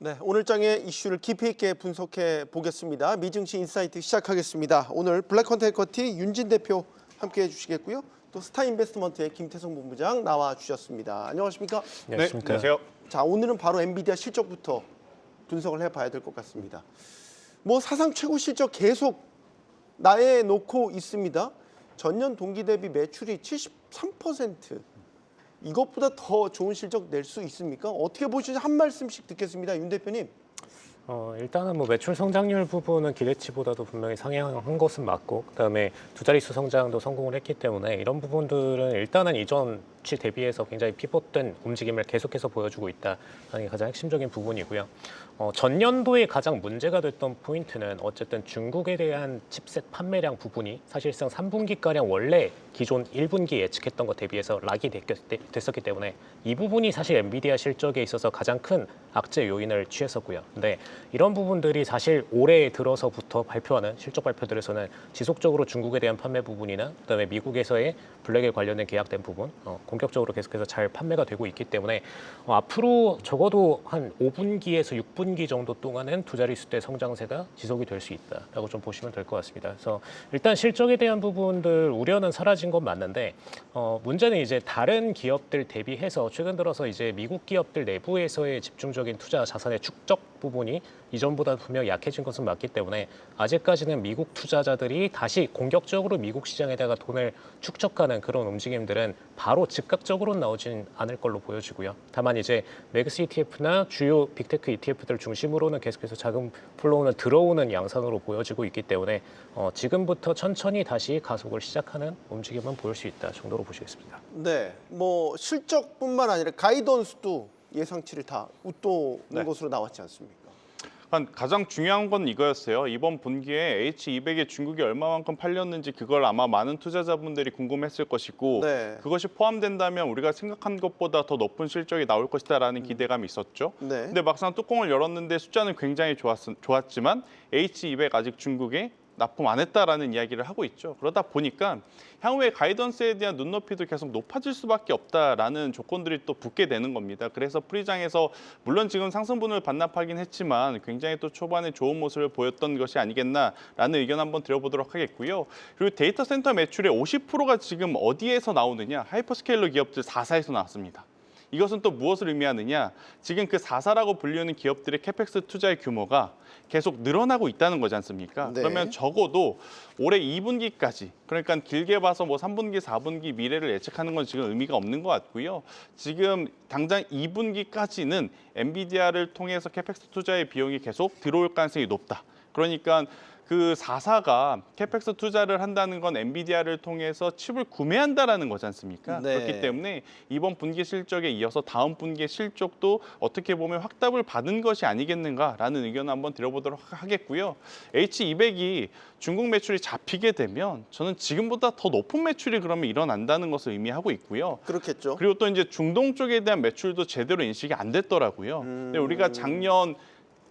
네, 오늘 장의 이슈를 깊이 있게 분석해 보겠습니다. 미증시 인사이트 시작하겠습니다. 오늘 블랙컨테이커티 윤진 대표 함께해 주시겠고요. 또 스타인베스트먼트의 김태성 본부장 나와 주셨습니다. 안녕하십니까? 네, 안녕하세요. 자, 오늘은 바로 엔비디아 실적부터 분석을 해봐야 될 것 같습니다. 뭐 사상 최고 실적 계속 나에 놓고 있습니다. 전년 동기 대비 매출이 73%. 이것보다 더 좋은 실적 낼 수 있습니까? 어떻게 보시는지 한 말씀씩 듣겠습니다. 윤 대표님. 일단은 뭐 매출 성장률 부분은 기대치보다도 분명히 상향한 것은 맞고, 그다음에 두 자릿수 성장도 성공을 했기 때문에 이런 부분들은 일단은 이전치 대비해서 굉장히 피봇된 움직임을 계속해서 보여주고 있다는 게 가장 핵심적인 부분이고요. 전년도에 가장 문제가 됐던 포인트는 어쨌든 중국에 대한 칩셋 판매량 부분이 사실상 3분기가량 원래 기존 1분기 예측했던 것 대비해서 락이 됐었기 때문에 이 부분이 사실 엔비디아 실적에 있어서 가장 큰 악재 요인을 취했었고요. 근데 이런 부분들이 사실 올해 들어서부터 발표하는 실적 발표들에서는 지속적으로 중국에 대한 판매 부분이나 그다음에 미국에서의 블랙에 관련된 계약된 부분 본격적으로 계속해서 잘 판매가 되고 있기 때문에 앞으로 적어도 한 5분기에서 6분기 정도 동안은 두 자릿수대 성장세가 지속이 될 수 있다라고 좀 보시면 될 것 같습니다. 그래서 일단 실적에 대한 부분들 우려는 사라진 건 맞는데 문제는 이제 다른 기업들 대비해서 최근 들어서 이제 미국 기업들 내부에서의 집중적인 투자 자산의 축적 부분이 이전보다 분명히 약해진 것은 맞기 때문에 아직까지는 미국 투자자들이 다시 공격적으로 미국 시장에다가 돈을 축적하는 그런 움직임들은 바로 즉각적으로 나오진 않을 걸로 보여지고요. 다만 이제 매그스 ETF나 주요 빅테크 ETF들 중심으로는 계속해서 자금 플로우는 들어오는 양상으로 보여지고 있기 때문에 지금부터 천천히 다시 가속을 시작하는 움직임은 보일 수 있다 정도로 보시겠습니다. 네, 뭐 실적뿐만 아니라 가이던스도 예상치를 다 웃도는 것으로 나왔지 않습니까? 가장 중요한 건 이거였어요. 이번 분기에 H200에 중국이 얼마만큼 팔렸는지 그걸 아마 많은 투자자분들이 궁금했을 것이고 네. 그것이 포함된다면 우리가 생각한 것보다 더 높은 실적이 나올 것이다라는 기대감이 있었죠. 네. 근데 막상 뚜껑을 열었는데 숫자는 굉장히 좋았지만 H200 아직 중국에 납품 안 했다라는 이야기를 하고 있죠. 그러다 보니까 향후에 가이던스에 대한 눈높이도 계속 높아질 수밖에 없다라는 조건들이 또 붙게 되는 겁니다. 그래서 프리장에서 물론 지금 상승분을 반납하긴 했지만 굉장히 또 초반에 좋은 모습을 보였던 것이 아니겠나라는 의견 한번 드려보도록 하겠고요. 그리고 데이터 센터 매출의 50%가 지금 어디에서 나오느냐? 하이퍼스케일러 기업들 4사에서 나왔습니다. 이것은 또 무엇을 의미하느냐? 지금 그 4사라고 불리는 기업들의 캐펙스 투자의 규모가 계속 늘어나고 있다는 거지 않습니까? 네. 그러면 적어도 올해 2분기까지, 그러니까 길게 봐서 뭐 3분기, 4분기 미래를 예측하는 건 지금 의미가 없는 것 같고요. 지금 당장 2분기까지는 엔비디아를 통해서 캐펙스 투자의 비용이 계속 들어올 가능성이 높다. 그러니까 그 4사가 캐펙스 투자를 한다는 건 엔비디아를 통해서 칩을 구매한다라는 거지 않습니까? 네. 그렇기 때문에 이번 분기 실적에 이어서 다음 분기의 실적도 어떻게 보면 확답을 받은 것이 아니겠는가라는 의견을 한번 드려보도록 하겠고요. H200이 중국 매출이 잡히게 되면 저는 지금보다 더 높은 매출이 그러면 일어난다는 것을 의미하고 있고요. 그렇겠죠. 그리고 또 이제 중동 쪽에 대한 매출도 제대로 인식이 안 됐더라고요. 근데 우리가 작년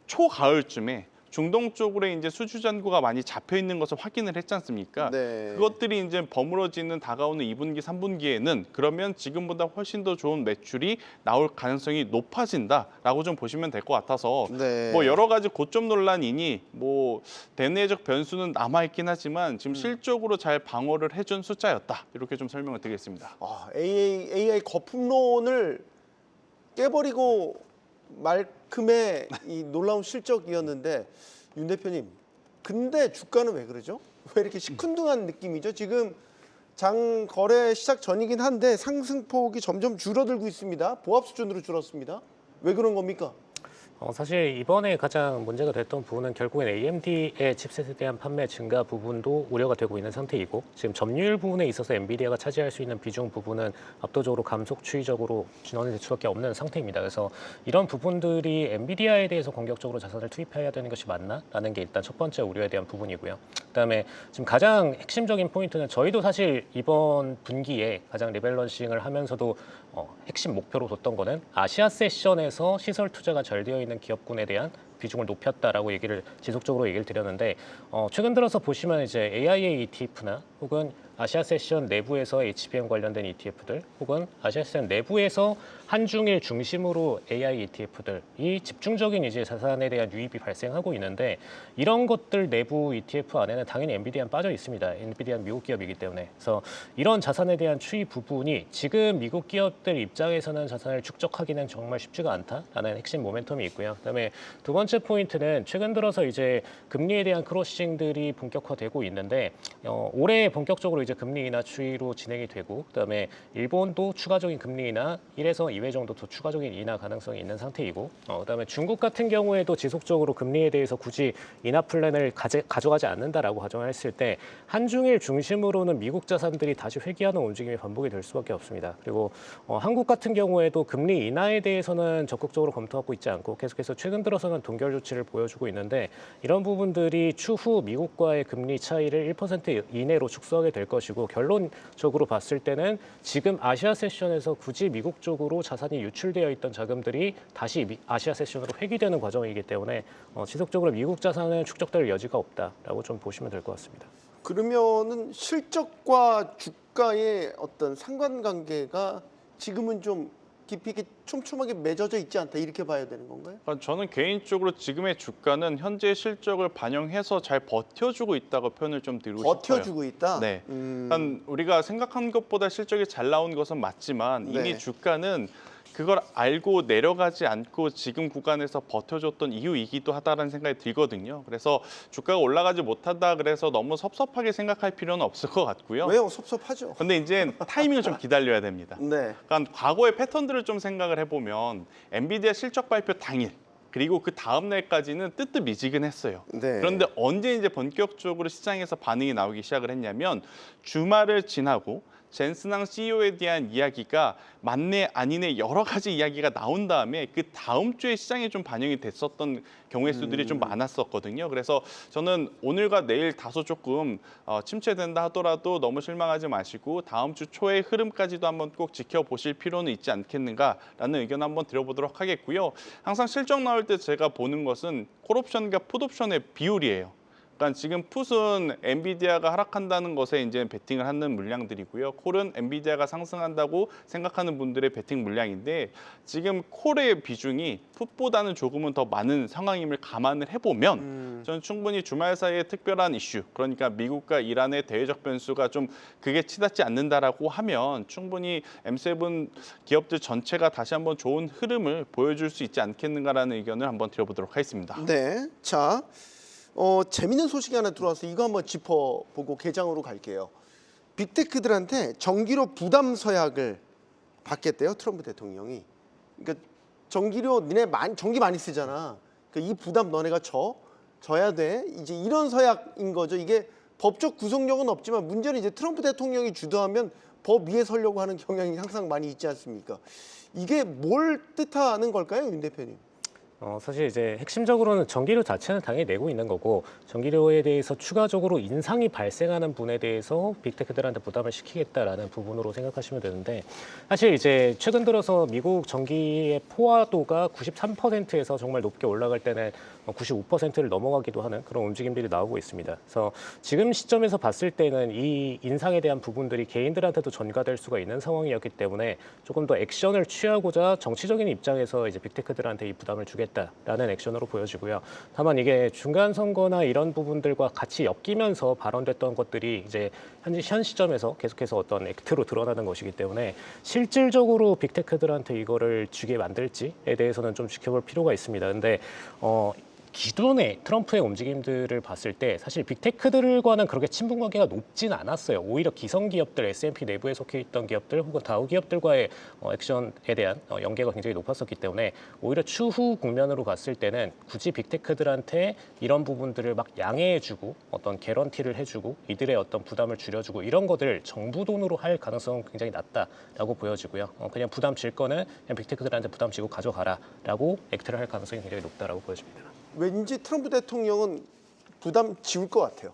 초가을쯤에 중동 쪽으로 이제 수주 잔고가 많이 잡혀 있는 것을 확인을 했지 않습니까? 네. 그것들이 이제 버무러지는 다가오는 2분기, 3분기에는 그러면 지금보다 훨씬 더 좋은 매출이 나올 가능성이 높아진다라고 좀 보시면 될 것 같아서 네. 뭐 여러 가지 고점 논란이니 뭐 대내적 변수는 남아 있긴 하지만 지금 실적으로 잘 방어를 해준 숫자였다 이렇게 좀 설명을 드리겠습니다. AI 거품론을 깨버리고 말끔의 이 놀라운 실적이었는데 윤 대표님, 근데 주가는 왜 그러죠? 왜 이렇게 시큰둥한 느낌이죠? 지금 장 거래 시작 전이긴 한데 상승폭이 점점 줄어들고 있습니다. 보합 수준으로 줄었습니다. 왜 그런 겁니까? 사실 이번에 가장 문제가 됐던 부분은 결국엔 AMD의 칩셋에 대한 판매 증가 부분도 우려가 되고 있는 상태이고 지금 점유율 부분에 있어서 엔비디아가 차지할 수 있는 비중 부분은 압도적으로 감속 추이적으로 진원이 될 수밖에 없는 상태입니다. 그래서 이런 부분들이 엔비디아에 대해서 공격적으로 자산을 투입해야 되는 것이 맞나라는 게 일단 첫 번째 우려에 대한 부분이고요. 그다음에 지금 가장 핵심적인 포인트는 저희도 사실 이번 분기에 가장 리밸런싱을 하면서도 핵심 목표로 뒀던 거는 아시아 세션에서 시설 투자가 잘 되어 있는 기업군에 대한 비중을 높였다라고 지속적으로 얘기를 드렸는데 최근 들어서 보시면 이제 AIA ETF나 혹은 아시아 세션 내부에서 HBM 관련된 ETF들 혹은 아시아 세션 내부에서 한중일 중심으로 AI ETF들이 집중적인 이제 자산에 대한 유입이 발생하고 있는데 이런 것들 내부 ETF 안에는 당연히 엔비디아는 빠져 있습니다. 엔비디아는 미국 기업이기 때문에. 그래서 이런 자산에 대한 추이 부분이 지금 미국 기업들 입장에서는 자산을 축적하기는 정말 쉽지가 않다라는 핵심 모멘텀이 있고요. 그다음에 두 번째 포인트는 최근 들어서 이제 금리에 대한 크로싱들이 본격화되고 있는데 올해 본격적으로 이제 금리 인하 추이로 진행이 되고 그다음에 일본도 추가적인 금리 인하 1에서 2회 정도 더 추가적인 인하 가능성이 있는 상태이고 그다음에 중국 같은 경우에도 지속적으로 금리에 대해서 굳이 인하 플랜을 가져가지 않는다라고 가정했을 때 한중일 중심으로는 미국 자산들이 다시 회귀하는 움직임이 반복이 될 수밖에 없습니다. 그리고 한국 같은 경우에도 금리 인하에 대해서는 적극적으로 검토하고 있지 않고 계속해서 최근 들어서는 동결 조치를 보여주고 있는데 이런 부분들이 추후 미국과의 금리 차이를 1% 이내로 축소하게 될 것이고 결론적으로 봤을 때는 지금 아시아 세션에서 굳이 미국 쪽으로 자산이 유출되어 있던 자금들이 다시 아시아 세션으로 회귀되는 과정이기 때문에 지속적으로 미국 자산은 축적될 여지가 없다라고 좀 보시면 될 것 같습니다. 그러면은 실적과 주가의 어떤 상관관계가 지금은 좀 깊이 있게 촘촘하게 맺어져 있지 않다 이렇게 봐야 되는 건가요? 저는 개인적으로 지금의 주가는 현재 실적을 반영해서 잘 버텨주고 있다고 표현을 좀 드리고 싶어요. 버텨주고 있다. 네. 우리가 생각한 것보다 실적이 잘 나온 것은 맞지만 이미 네. 주가는 그걸 알고 내려가지 않고 지금 구간에서 버텨줬던 이유이기도 하다라는 생각이 들거든요. 그래서 주가가 올라가지 못한다 그래서 너무 섭섭하게 생각할 필요는 없을 것 같고요. 왜요? 섭섭하죠. 근데 이제 타이밍을 좀 기다려야 됩니다. 네. 그러니까 과거의 패턴들을 좀 생각을 해보면 엔비디아 실적 발표 당일 그리고 그 다음 날까지는 뜨뜻미지근했어요. 네. 그런데 언제 이제 본격적으로 시장에서 반응이 나오기 시작을 했냐면 주말을 지나고 젠슨항 CEO에 대한 이야기가 맞네 아니네 여러 가지 이야기가 나온 다음에 그 다음 주에 시장에 좀 반영이 됐었던 경우의 수들이 좀 많았었거든요. 그래서 저는 오늘과 내일 다소 조금 침체된다 하더라도 너무 실망하지 마시고 다음 주 초의 흐름까지도 한번 꼭 지켜보실 필요는 있지 않겠는가라는 의견 한번 드려보도록 하겠고요. 항상 실적 나올 때 제가 보는 것은 콜옵션과 풋옵션의 비율이에요. 그러니까 지금 풋은 엔비디아가 하락한다는 것에 이제 베팅을 하는 물량들이고요. 콜은 엔비디아가 상승한다고 생각하는 분들의 베팅 물량인데 지금 콜의 비중이 풋보다는 조금은 더 많은 상황임을 감안을 해보면 저는 충분히 주말 사이에 특별한 이슈, 그러니까 미국과 이란의 대외적 변수가 좀 그게 치닫지 않는다라고 하면 충분히 M7 기업들 전체가 다시 한번 좋은 흐름을 보여줄 수 있지 않겠는가라는 의견을 한번 드려보도록 하겠습니다. 네. 자, 재밌는 소식이 하나 들어와서 이거 한번 짚어보고 개장으로 갈게요. 빅테크들한테 정기료 부담 서약을 받겠대요, 트럼프 대통령이. 그러니까 정기료 니네 전기 많이 쓰잖아. 그러니까 이 부담 너네가 져야 돼. 이제 이런 서약인 거죠. 이게 법적 구속력은 없지만 문제는 이제 트럼프 대통령이 주도하면 법 위에 서려고 하는 경향이 항상 많이 있지 않습니까? 이게 뭘 뜻하는 걸까요, 윤 대표님? 사실 이제 핵심적으로는 전기료 자체는 당연히 내고 있는 거고 전기료에 대해서 추가적으로 인상이 발생하는 분에 대해서 빅테크들한테 부담을 시키겠다라는 부분으로 생각하시면 되는데 사실 이제 최근 들어서 미국 전기의 포화도가 93%에서 정말 높게 올라갈 때는 95%를 넘어가기도 하는 그런 움직임들이 나오고 있습니다. 그래서 지금 시점에서 봤을 때는 이 인상에 대한 부분들이 개인들한테도 전가될 수가 있는 상황이었기 때문에 조금 더 액션을 취하고자 정치적인 입장에서 이제 빅테크들한테 이 부담을 주겠다라는 액션으로 보여지고요. 다만 이게 중간 선거나 이런 부분들과 같이 엮이면서 발언됐던 것들이 이제 현 시점에서 계속해서 어떤 액트로 드러나는 것이기 때문에 실질적으로 빅테크들한테 이거를 주게 만들지에 대해서는 좀 지켜볼 필요가 있습니다. 근데 기존의 트럼프의 움직임들을 봤을 때 사실 빅테크들과는 그렇게 친분 관계가 높진 않았어요. 오히려 기성 기업들, S&P 내부에 속해 있던 기업들 혹은 다우 기업들과의 액션에 대한 연계가 굉장히 높았었기 때문에 오히려 추후 국면으로 갔을 때는 굳이 빅테크들한테 이런 부분들을 막 양해해주고 어떤 개런티를 해주고 이들의 어떤 부담을 줄여주고 이런 것들 정부 돈으로 할 가능성은 굉장히 낮다라고 보여지고요. 그냥 부담 질 거는 그냥 빅테크들한테 부담 지고 가져가라라고 액트를 할 가능성이 굉장히 높다라고 보여집니다. 왠지 트럼프 대통령은 부담 지울 것 같아요.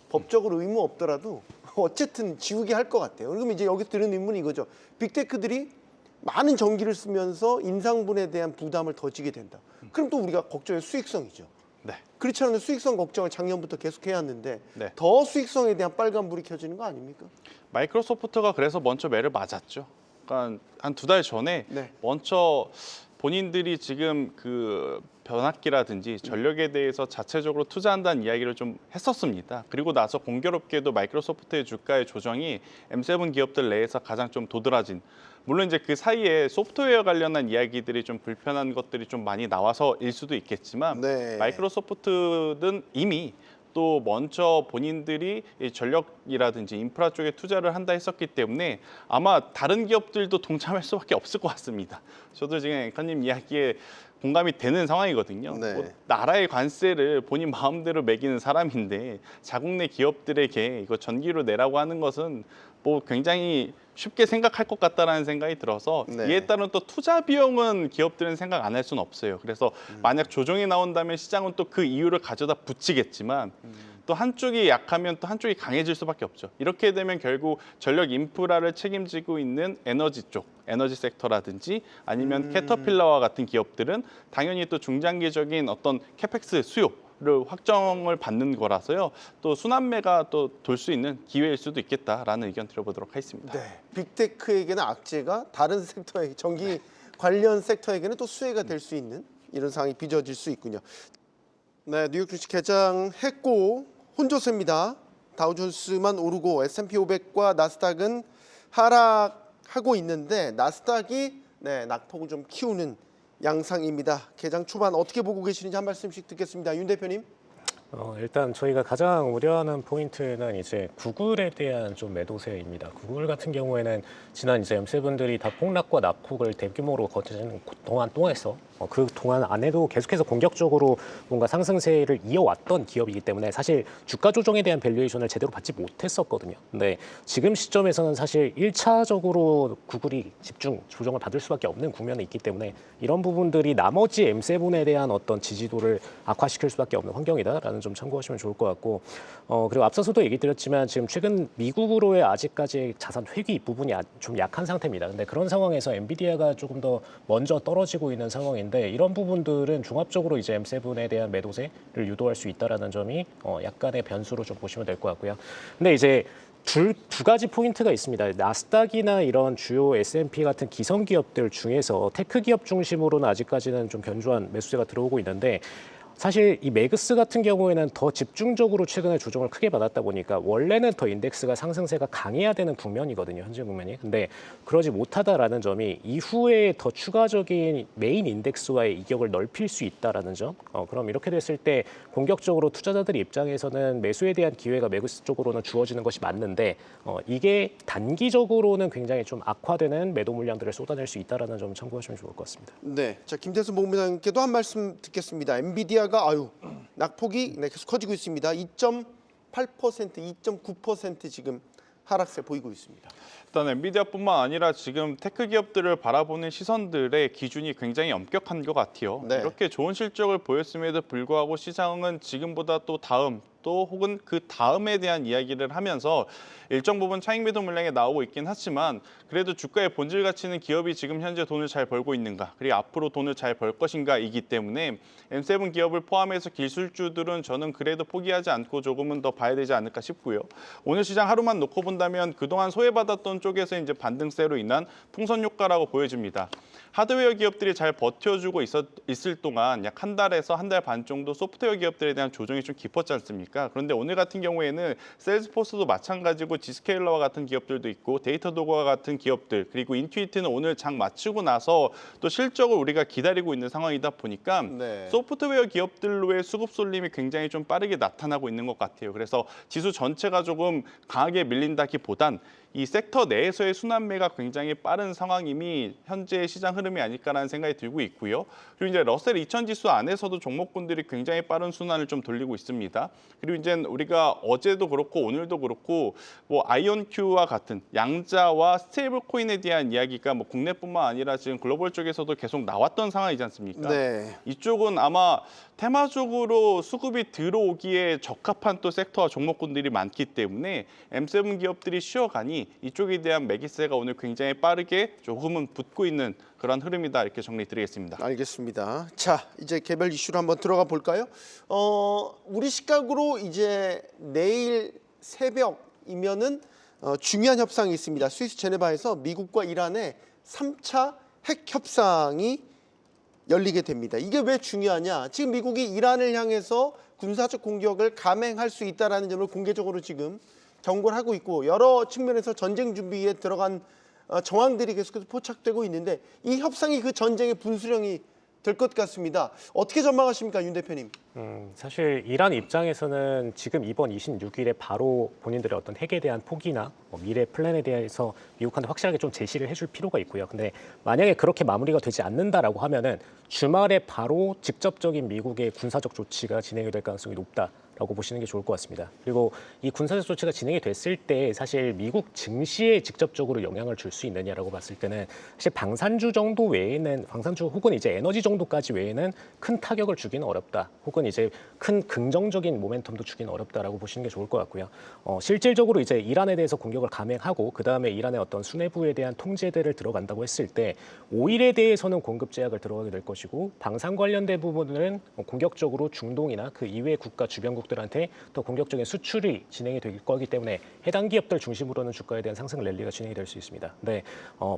법적으로 의무 없더라도 어쨌든 지우게 할 것 같아요. 그럼 이제 여기서 드는 의문이 이거죠. 빅테크들이 많은 전기를 쓰면서 인상분에 대한 부담을 더 지게 된다. 그럼 또 우리가 걱정의 수익성이죠. 네. 그렇지 않으면 수익성 걱정을 작년부터 계속 해왔는데 네. 더 수익성에 대한 빨간불이 켜지는 거 아닙니까? 마이크로소프트가 그래서 먼저 매를 맞았죠. 그러니까 한 2달 전에 네. 먼저 본인들이 지금 그 변압기라든지 전력에 대해서 자체적으로 투자한다는 이야기를 좀 했었습니다. 그리고 나서 공교롭게도 마이크로소프트의 주가의 조정이 M7 기업들 내에서 가장 좀 도드라진, 물론 이제 그 사이에 소프트웨어 관련한 이야기들이 좀 불편한 것들이 좀 많이 나와서일 수도 있겠지만 네. 마이크로소프트는 이미 또 먼저 본인들이 이 전력이라든지 인프라 쪽에 투자를 한다 했었기 때문에 아마 다른 기업들도 동참할 수밖에 없을 것 같습니다. 저도 지금 앵커님 이야기에 공감이 되는 상황이거든요. 네. 뭐 나라의 관세를 본인 마음대로 매기는 사람인데 자국 내 기업들에게 이거 전기료 내라고 하는 것은 뭐 굉장히 쉽게 생각할 것 같다라는 생각이 들어서 네. 이에 따른 또 투자 비용은 기업들은 생각 안 할 수는 없어요. 그래서 만약 조정이 나온다면 시장은 또 그 이유를 가져다 붙이겠지만 또 한쪽이 약하면 또 한쪽이 강해질 수밖에 없죠. 이렇게 되면 결국 전력 인프라를 책임지고 있는 에너지 쪽, 에너지 섹터라든지 아니면 캐터필러와 같은 기업들은 당연히 또 중장기적인 어떤 캐펙스 수요를 확정을 받는 거라서요. 또 순환매가 또 돌 수 있는 기회일 수도 있겠다라는 의견 드려보도록 하겠습니다. 네. 빅테크에게는 악재가 다른 섹터에 전기 관련 섹터에게는 또 수혜가 될 수 있는 이런 상황이 빚어질 수 있군요. 네, 뉴욕 주식 개장했고 혼조세입니다. 다우존스만 오르고 S&P 500과 나스닥은 하락하고 있는데 나스닥이 낙폭을 좀 키우는 양상입니다. 개장 초반 어떻게 보고 계시는지 한 말씀씩 듣겠습니다. 윤 대표님. 일단 저희가 가장 우려하는 포인트는 이제 구글에 대한 좀 매도세입니다. 구글 같은 경우에는 지난 이제 M7들이 다 폭락과 낙폭을 대규모로 거치는 동안에서 그 동안 안에도 계속해서 공격적으로 뭔가 상승세를 이어왔던 기업이기 때문에 사실 주가 조정에 대한 밸류에이션을 제대로 받지 못했었거든요. 근데 지금 시점에서는 사실 1차적으로 구글이 집중 조정을 받을 수밖에 없는 국면에 있기 때문에 이런 부분들이 나머지 M7에 대한 어떤 지지도를 악화시킬 수밖에 없는 환경이다라는 좀 참고하시면 좋을 것 같고 그리고 앞서서도 얘기 드렸지만 지금 최근 미국으로의 아직까지 자산 회귀 부분이 좀 약한 상태입니다. 근데 그런 상황에서 엔비디아가 조금 더 먼저 떨어지고 있는 상황인데 이런 부분들은 종합적으로 이제 M7에 대한 매도세를 유도할 수 있다라는 점이 약간의 변수로 좀 보시면 될 것 같고요. 근데 이제 두 가지 포인트가 있습니다. 나스닥이나 이런 주요 S&P 같은 기성 기업들 중에서 테크 기업 중심으로는 아직까지는 좀 견조한 매수세가 들어오고 있는데 사실 이 매그스 같은 경우에는 더 집중적으로 최근에 조정을 크게 받았다 보니까 원래는 더 인덱스가 상승세가 강해야 되는 국면이거든요. 현재 국면이. 근데 그러지 못하다라는 점이 이후에 더 추가적인 메인 인덱스와의 이격을 넓힐 수 있다라는 점. 그럼 이렇게 됐을 때 공격적으로 투자자들 입장에서는 매수에 대한 기회가 매그스 쪽으로는 주어지는 것이 맞는데 이게 단기적으로는 굉장히 좀 악화되는 매도 물량들을 쏟아낼 수 있다라는 점 참고하시면 좋을 것 같습니다. 네, 자 김태수 본부장님께도 한 말씀 듣겠습니다. 엔비디아가 낙폭이 계속 커지고 있습니다. 2.8%, 2.9% 지금 하락세 보이고 있습니다. 일단 엔비디아뿐만 아니라 지금 테크 기업들을 바라보는 시선들의 기준이 굉장히 엄격한 것 같아요. 네. 이렇게 좋은 실적을 보였음에도 불구하고 시장은 지금보다 또 다음 또 혹은 그 다음에 대한 이야기를 하면서 일정 부분 차익 매도 물량이 나오고 있긴 하지만 그래도 주가의 본질 가치는 기업이 지금 현재 돈을 잘 벌고 있는가 그리고 앞으로 돈을 잘 벌 것인가이기 때문에 M7 기업을 포함해서 기술주들은 저는 그래도 포기하지 않고 조금은 더 봐야 되지 않을까 싶고요. 오늘 시장 하루만 놓고 본다면 그동안 소외받았던 쪽에서 이제 반등세로 인한 풍선 효과라고 보여집니다. 하드웨어 기업들이 잘 버텨주고 있을 동안 약 한 달에서 한 달 반 정도 소프트웨어 기업들에 대한 조정이 좀 깊었지 않습니까? 그런데 오늘 같은 경우에는 세일즈포스도 마찬가지고 지스케일러와 같은 기업들도 있고 데이터도그와 같은 기업들 그리고 인투이트는 오늘 장 마치고 나서 또 실적을 우리가 기다리고 있는 상황이다 보니까 네. 소프트웨어 기업들로의 수급 쏠림이 굉장히 좀 빠르게 나타나고 있는 것 같아요. 그래서 지수 전체가 조금 강하게 밀린다기보단 이 섹터 내에서의 순환매가 굉장히 빠른 상황임이 현재 시장 흐름이 아닐까라는 생각이 들고 있고요. 그리고 이제 러셀 2000 지수 안에서도 종목군들이 굉장히 빠른 순환을 좀 돌리고 있습니다. 그리고 이제 우리가 어제도 그렇고 오늘도 그렇고 뭐 아이온큐와 같은 양자와 스테이블 코인에 대한 이야기가 뭐 국내뿐만 아니라 지금 글로벌 쪽에서도 계속 나왔던 상황이지 않습니까? 네. 이쪽은 아마 테마적으로 수급이 들어오기에 적합한 또 섹터와 종목군들이 많기 때문에 M7 기업들이 쉬어가니 이쪽에 대한 매기세가 오늘 굉장히 빠르게 조금은 붙고 있는 그런 흐름이다 이렇게 정리드리겠습니다. 알겠습니다. 자, 이제 개별 이슈로 한번 들어가 볼까요? 우리 시각으로 이제 내일 새벽이면은 중요한 협상이 있습니다. 스위스 제네바에서 미국과 이란의 3차 핵 협상이 열리게 됩니다. 이게 왜 중요하냐? 지금 미국이 이란을 향해서 군사적 공격을 감행할 수 있다는 점을 공개적으로 지금 경고를 하고 있고 여러 측면에서 전쟁 준비에 들어간 정황들이 계속해서 포착되고 있는데 이 협상이 그 전쟁의 분수령이 될 것 같습니다. 어떻게 전망하십니까, 윤 대표님? 사실 이란 입장에서는 지금 이번 26일에 바로 본인들의 어떤 핵에 대한 포기나 미래 플랜에 대해서 미국한테 확실하게 좀 제시를 해줄 필요가 있고요. 근데 만약에 그렇게 마무리가 되지 않는다라고 하면은 주말에 바로 직접적인 미국의 군사적 조치가 진행이 될 가능성이 높다라고 보시는 게 좋을 것 같습니다. 그리고 이 군사적 조치가 진행이 됐을 때 사실 미국 증시에 직접적으로 영향을 줄 수 있느냐라고 봤을 때는 사실 방산주 정도 외에는 방산주 혹은 이제 에너지 정도까지 외에는 큰 타격을 주기는 어렵다. 혹은 이제 큰 긍정적인 모멘텀도 주기는 어렵다라고 보시는 게 좋을 것 같고요. 실질적으로 이제 이란에 대해서 공격을 감행하고 그 다음에 이란의 어떤 수뇌부에 대한 통제들을 들어간다고 했을 때 오일에 대해서는 공급 제약을 들어가게 될 것이고 방산 관련된 부분은 공격적으로 중동이나 그 이외의 국가 주변국들한테 더 공격적인 수출이 진행이 될 거기 때문에 해당 기업들 중심으로는 주가에 대한 상승 랠리가 진행이 될 수 있습니다. 근데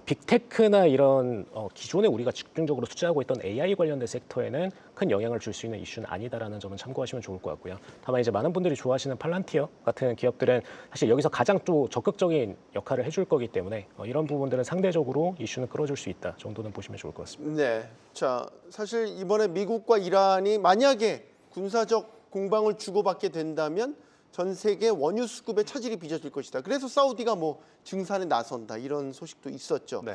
빅테크나 이런 기존에 우리가 집중적으로 투자하고 있던 AI 관련된 섹터에는 큰 영향을 줄 수 있는 이슈는 아니다라는 점은 참고하시면 좋을 것 같고요. 다만 이제 많은 분들이 좋아하시는 팔란티어 같은 기업들은 사실 여기서 가장 또 적극적인 역할을 해줄 거기 때문에 이런 부분들은 상대적으로 이슈는 끌어줄 수 있다 정도는 보시면 좋을 것 같습니다. 네. 자, 사실 이번에 미국과 이란이 만약에 군사적 공방을 주고받게 된다면 전 세계 원유 수급에 차질이 빚어질 것이다. 그래서 사우디가 뭐 증산에 나선다 이런 소식도 있었죠. 네.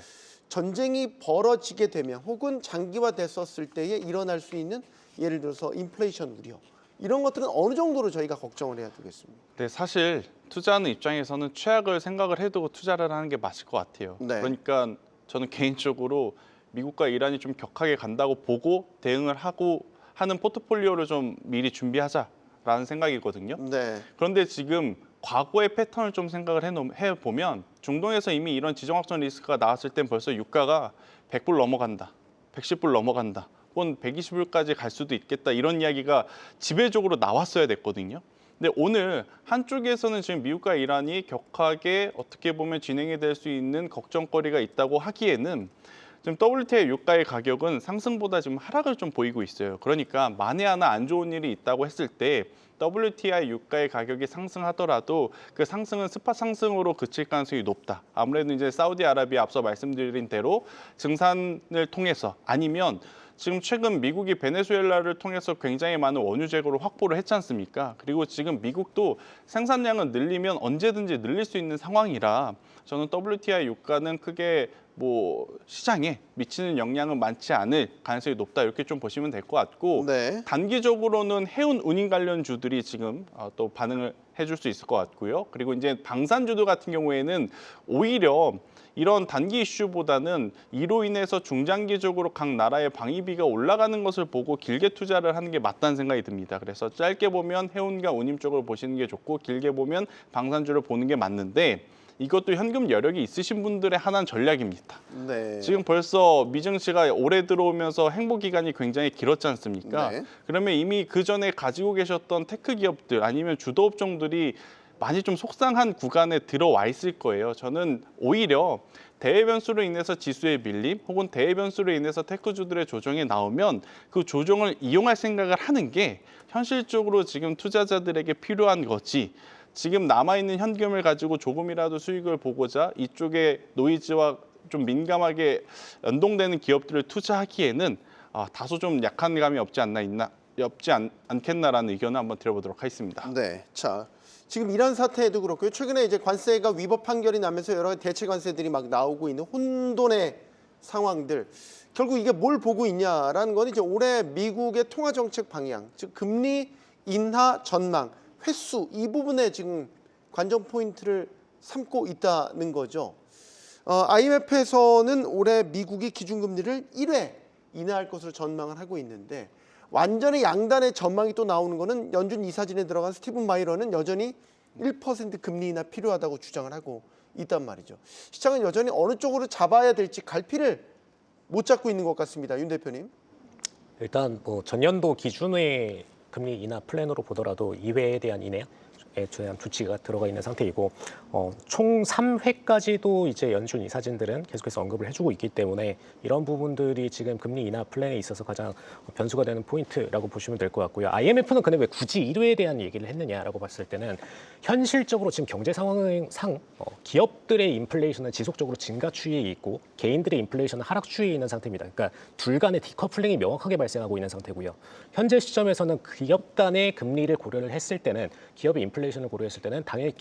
전쟁이 벌어지게 되면 혹은 장기화됐었을 때에 일어날 수 있는 예를 들어서 인플레이션 우려 이런 것들은 어느 정도로 저희가 걱정을 해야 되겠습니까? 네, 사실 투자하는 입장에서는 최악을 생각을 해두고 투자를 하는 게 맞을 것 같아요. 네. 그러니까 저는 개인적으로 미국과 이란이 좀 격하게 간다고 보고 대응을 하고 하는 포트폴리오를 좀 미리 준비하자라는 생각이거든요. 네. 그런데 지금 과거의 패턴을 좀 생각을 해보면 중동에서 이미 이런 지정학적 리스크가 나왔을 땐 벌써 유가가 100불 넘어간다, 110불 넘어간다, 혹은 120불까지 갈 수도 있겠다 이런 이야기가 지배적으로 나왔어야 됐거든요. 근데 오늘 한쪽에서는 지금 미국과 이란이 격하게 어떻게 보면 진행이 될 수 있는 걱정거리가 있다고 하기에는 지금 WTI 유가의 가격은 상승보다 지금 하락을 좀 보이고 있어요. 그러니까 만에 하나 안 좋은 일이 있다고 했을 때 WTI 유가의 가격이 상승하더라도 그 상승은 스팟 상승으로 그칠 가능성이 높다. 아무래도 이제 사우디아라비아 앞서 말씀드린 대로 증산을 통해서 아니면 지금 최근 미국이 베네수엘라를 통해서 굉장히 많은 원유 재고를 확보를 했지 않습니까? 그리고 지금 미국도 생산량을 늘리면 언제든지 늘릴 수 있는 상황이라 저는 WTI 유가는 크게 뭐 시장에 미치는 영향은 많지 않을 가능성이 높다 이렇게 좀 보시면 될 것 같고 네. 단기적으로는 해운 운임 관련주들이 지금 또 반응을 해줄 수 있을 것 같고요. 그리고 이제 방산주들 같은 경우에는 오히려 이런 단기 이슈보다는 이로 인해서 중장기적으로 각 나라의 방위비가 올라가는 것을 보고 길게 투자를 하는 게 맞다는 생각이 듭니다. 그래서 짧게 보면 해운과 운임 쪽을 보시는 게 좋고 길게 보면 방산주를 보는 게 맞는데 이것도 현금 여력이 있으신 분들의 하나는 전략입니다. 네. 지금 벌써 미증시가 올해 들어오면서 행보 기간이 굉장히 길었지 않습니까? 네. 그러면 이미 그 전에 가지고 계셨던 테크 기업들 아니면 주도 업종들이 많이 좀 속상한 구간에 들어와 있을 거예요. 저는 오히려 대외 변수로 인해서 지수의 밀림 혹은 대외 변수로 인해서 테크주들의 조정이 나오면 그 조정을 이용할 생각을 하는 게 현실적으로 지금 투자자들에게 필요한 거지. 지금 남아있는 현금을 가지고 조금이라도 수익을 보고자 이쪽에 노이즈와 좀 민감하게 연동되는 기업들을 투자하기에는 다소 좀 약한 감이 없지 않겠나라는 의견을 한번 드려보도록 하겠습니다. 네. 자, 지금 이란 사태에도 그렇고요. 최근에 이제 관세가 위법 판결이 나면서 여러 대체 관세들이 막 나오고 있는 혼돈의 상황들. 결국 이게 뭘 보고 있냐라는 건 이제 올해 미국의 통화 정책 방향, 즉 금리 인하 전망, 횟수 이 부분에 지금 관전 포인트를 삼고 있다는 거죠. IMF에서는 올해 미국이 기준금리를 1회 인하할 것으로 전망을 하고 있는데 완전히 양단의 전망이 또 나오는 거는 연준 이사진에 들어간 스티븐 마이러는 여전히 1% 금리 인하 필요하다고 주장을 하고 있단 말이죠. 시장은 여전히 어느 쪽으로 잡아야 될지 갈피를 못 잡고 있는 것 같습니다. 윤 대표님. 일단 뭐 전년도 기준의 금리 인하 플랜으로 보더라도 이외에 대한 인하에 대한 조치가 들어가 있는 상태이고 총 3회까지도 이제 연준 이사진들은 계속해서 언급을 해주고 있기 때문에 이런 부분들이 지금 금리 인하 플랜에 있어서 가장 변수가 되는 포인트라고 보시면 될 것 같고요. IMF는 근데 왜 굳이 1회에 대한 얘기를 했느냐라고 봤을 때는 현실적으로 지금 경제 상황상 기업들의 인플레이션은 지속적으로 증가 추이에 있고 개인들의 인플레이션은 하락 추이에 있는 상태입니다. 그러니까 둘 간의 디커플링이 명확하게 발생하고 있는 상태고요. 현재 시점에서는 기업 간의 금리를 고려를 했을 때는 기업의 인플레이션을 고려했을 때는 당연히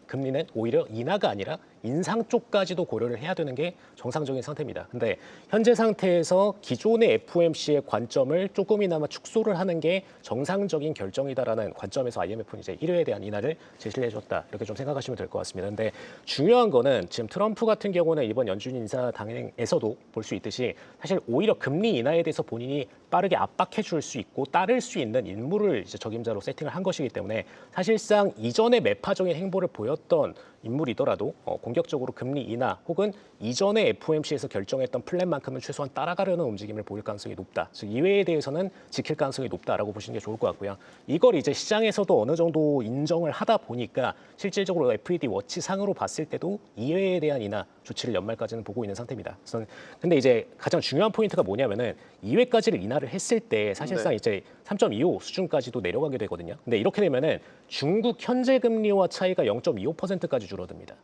금리는 오히려 인하가 아니라 인상 쪽까지도 고려를 해야 되는 게 정상적인 상태입니다. 근데 현재 상태에서 기존의 FOMC의 관점을 조금이나마 축소를 하는 게 정상적인 결정이다라는 관점에서 IMF는 이제 1회에 대한 인하를 제시를 해줬다. 이렇게 좀 생각하시면 될 것 같습니다. 근데 중요한 거는 지금 트럼프 같은 경우는 이번 연준 인사 당행에서도 볼 수 있듯이 사실 오히려 금리 인하에 대해서 본인이 빠르게 압박해 줄 수 있고 따를 수 있는 인물을 이제 적임자로 세팅을 한 것이기 때문에 사실상 이전에 매파적인 행보를 보였던 인물이더라도 공격적으로 금리 인하 혹은 이전에 FOMC에서 결정했던 플랜만큼은 최소한 따라가려는 움직임을 보일 가능성이 높다. 즉 이외에 대해서는 지킬 가능성이 높다라고 보시는 게 좋을 것 같고요. 이걸 이제 시장에서도 어느 정도 인정을 하다 보니까 실질적으로 FED 워치 상으로 봤을 때도 이외에 대한 인하 조치를 연말까지는 보고 있는 상태입니다. 근데 이제 가장 중요한 포인트가 뭐냐면은 2회까지를 인하를 했을 때 사실상 이제 3.25 수준까지도 내려가게 되거든요. 근데 이렇게 되면은 중국 현재 금리와 차이가 0.25%까지 줄어듭니다.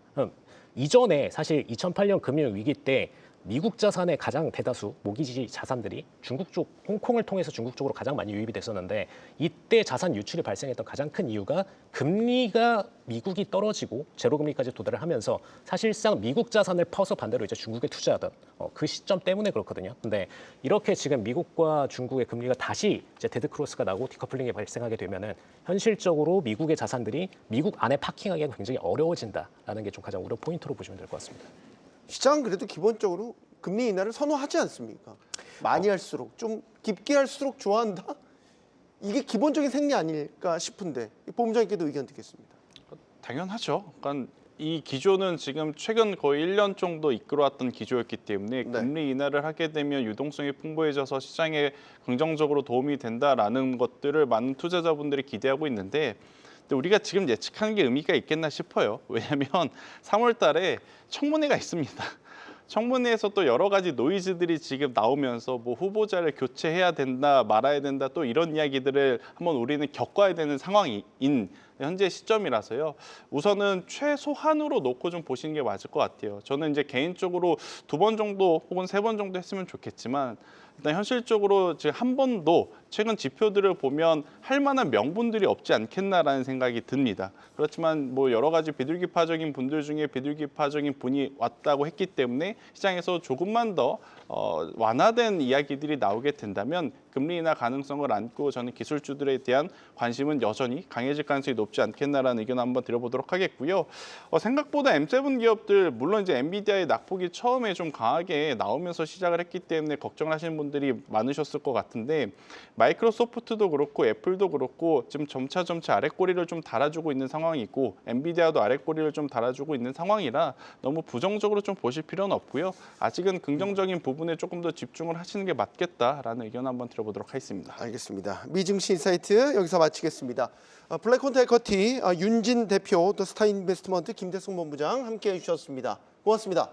이전에 사실 2008년 금융 위기 때 미국 자산의 가장 대다수 모기지 자산들이 중국 쪽, 홍콩을 통해서 중국 쪽으로 가장 많이 유입이 됐었는데 이때 자산 유출이 발생했던 가장 큰 이유가 금리가 미국이 떨어지고 제로금리까지 도달을 하면서 사실상 미국 자산을 퍼서 반대로 이제 중국에 투자하던 그 시점 때문에 그렇거든요. 근데 이렇게 지금 미국과 중국의 금리가 다시 이제 데드 크로스가 나고 디커플링이 발생하게 되면은 현실적으로 미국의 자산들이 미국 안에 파킹하기가 굉장히 어려워진다라는 게 좀 가장 우려 포인트로 보시면 될 것 같습니다. 시장은 그래도 기본적으로 금리 인하를 선호하지 않습니까? 많이 할수록 좀 깊게 할수록 좋아한다? 이게 기본적인 생리 아닐까 싶은데 본부장님께도 의견 듣겠습니다. 당연하죠. 그러니까 이 기조는 지금 최근 거의 1년 정도 이끌어왔던 기조였기 때문에 금리 인하를 하게 되면 유동성이 풍부해져서 시장에 긍정적으로 도움이 된다라는 것들을 많은 투자자분들이 기대하고 있는데 근데 우리가 지금 예측하는 게 의미가 있겠나 싶어요. 왜냐하면 3월 달에 청문회가 있습니다. 청문회에서 또 여러 가지 노이즈들이 지금 나오면서 뭐 후보자를 교체해야 된다, 말아야 된다 또 이런 이야기들을 한번 우리는 겪어야 되는 상황인 현재 시점이라서요. 우선은 최소한으로 놓고 좀 보시는 게 맞을 것 같아요. 저는 이제 개인적으로 2번 정도 혹은 3번 정도 했으면 좋겠지만 일단 현실적으로 지금 한 번도 최근 지표들을 보면 할 만한 명분들이 없지 않겠나라는 생각이 듭니다. 그렇지만 뭐 여러 가지 비둘기파적인 분들 중에 비둘기파적인 분이 왔다고 했기 때문에 시장에서 조금만 더 완화된 이야기들이 나오게 된다면 금리 인하 가능성을 안고 저는 기술주들에 대한 관심은 여전히 강해질 가능성이 높지 않겠나라는 의견 한번 드려보도록 하겠고요. 생각보다 M7 기업들 물론 이제 엔비디아의 낙폭이 처음에 좀 강하게 나오면서 시작을 했기 때문에 걱정을 하시는 분들이 많으셨을 것 같은데 마이크로소프트도 그렇고 애플도 그렇고 지금 점차 아랫꼬리를 좀 달아주고 있는 상황이고 엔비디아도 아랫꼬리를 좀 달아주고 있는 상황이라 너무 부정적으로 좀 보실 필요는 없고요. 아직은 긍정적인 부분에 조금 더 집중을 하시는 게 맞겠다라는 의견 한번 들어보도록 하겠습니다. 알겠습니다. 미증시 인사이트 여기서 마치겠습니다. 블랙콘트 에커티 윤진 대표, 또 스타인베스트먼트 김대승 본부장 함께해 주셨습니다. 고맙습니다.